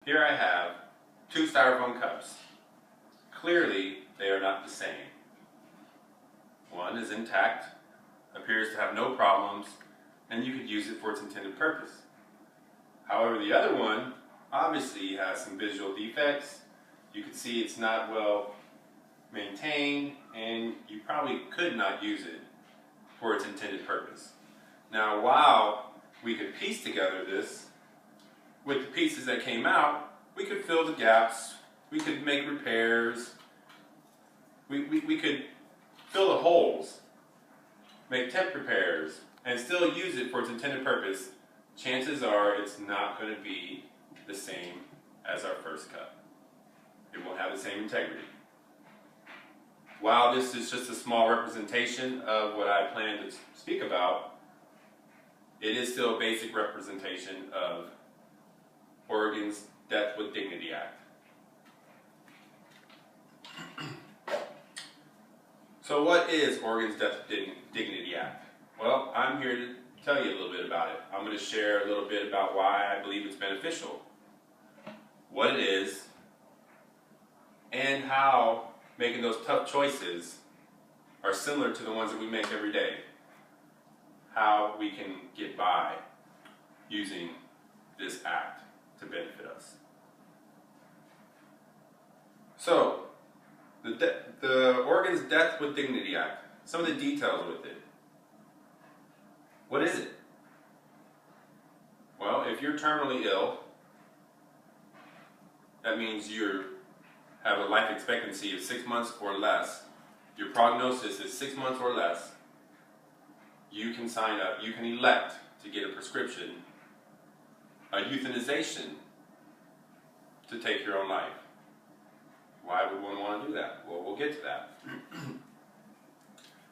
Here I have two styrofoam cups. Clearly, they are not the same. One is intact, appears to have no problems, and you could use it for its intended purpose. However, the other one obviously has some visual defects. You can see it's not well maintained, and you probably could not use it for its intended purpose. Now, while we could piece together this, with the pieces that came out, we could fill the gaps, we could make repairs, we could fill the holes, make temp repairs, and still use it for its intended purpose. Chances are it's not going to be the same as our first cup. It won't have the same integrity. While this is just a small representation of what I plan to speak about, it is still a basic representation of Oregon's Death with Dignity Act. So what is Oregon's Death with Dignity Act? Well, I'm here to tell you a little bit about it. I'm going to share a little bit about why I believe it's beneficial, what it is, and how making those tough choices are similar to the ones that we make every day. How we can get by using this act to benefit us. So, the Oregon's Death with Dignity Act, some of the details with it. What is it? Well, if you're terminally ill, that means you have a life expectancy of 6 months or less. Your prognosis is 6 months or less. You can sign up, you can elect to get a prescription, a euthanization, to take your own life. Why would one want to do that? Well, we'll get to that.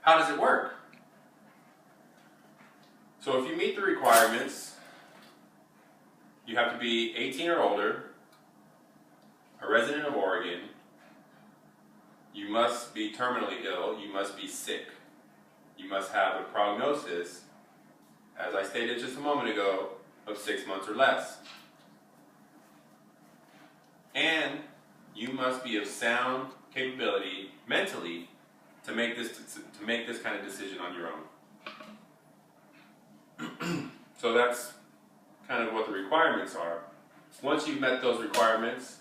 How does it work? So if you meet the requirements, you have to be 18 or older, a resident of Oregon, you must be terminally ill, you must be sick, you must have a prognosis, as I stated just a moment ago, of 6 months or less. And you must be of sound capability mentally to make this kind of decision on your own. So that's kind of what the requirements are. Once you've met those requirements,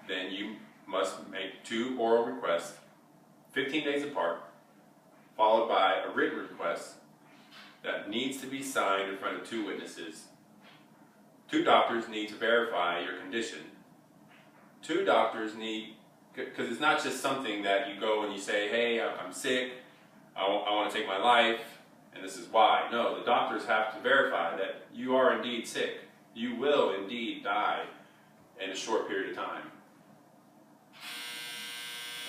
then you must make 2 oral requests, 15 days apart, followed by a written request that needs to be signed in front of 2 witnesses. 2 doctors need to verify your condition. 2 doctors need, because it's not just something that you go and you say, hey, I'm sick, I want to take my life, and this is why. No, the doctors have to verify that you are indeed sick. You will indeed die in a short period of time.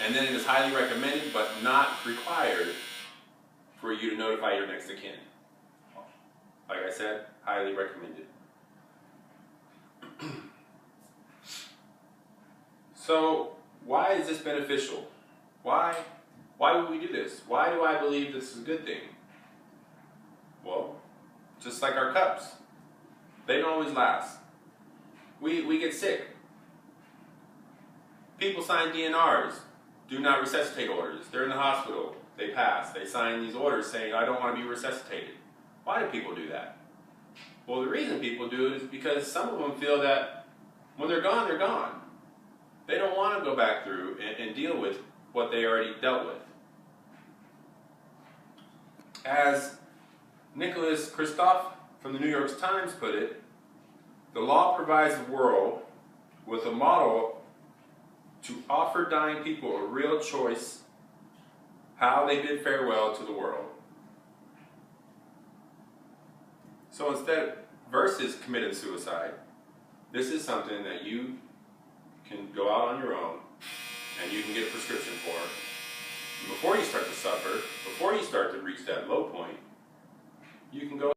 And then it is highly recommended, but not required, for you to notify your next of kin. Like I said, highly recommended. So, why is this beneficial? Why would we do this? Why do I believe this is a good thing? Well, just like our cups. They don't always last. We get sick. People sign DNRs, do not resuscitate orders. They're in the hospital. They pass. They sign these orders saying, I don't want to be resuscitated. Why do people do that? Well, the reason people do it is because some of them feel that when they're gone, they're gone. They don't want to go back through and deal with what they already dealt with. As Nicholas Kristof from the New York Times put it, the law provides the world with a model to offer dying people a real choice how they bid farewell to the world. So instead, versus committing suicide, this is something that you can go out on your own and you can get a prescription for. And before you start to suffer, before you start to reach that low point, you can go